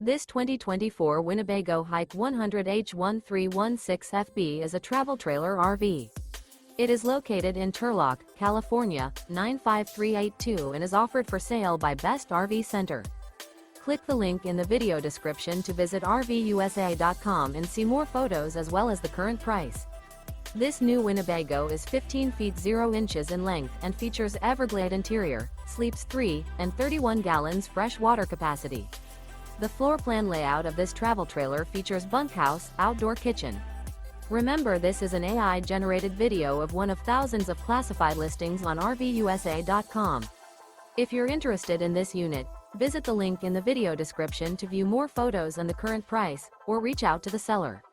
This 2024 Winnebago HIKE 100H1316FB is a travel trailer RV. It is located in Turlock, California, 95382 and is offered for sale by Best RV Center. Click the link in the video description to visit RVUSA.com and see more photos as well as the current price. This new Winnebago is 15 feet 0 inches in length and features Everglade interior, sleeps 3 and 31 gallons fresh water capacity. The floor plan layout of this travel trailer features bunkhouse, outdoor kitchen. Remember, this is an AI-generated video of one of thousands of classified listings on RVUSA.com. If you're interested in this unit, visit the link in the video description to view more photos and the current price, or reach out to the seller.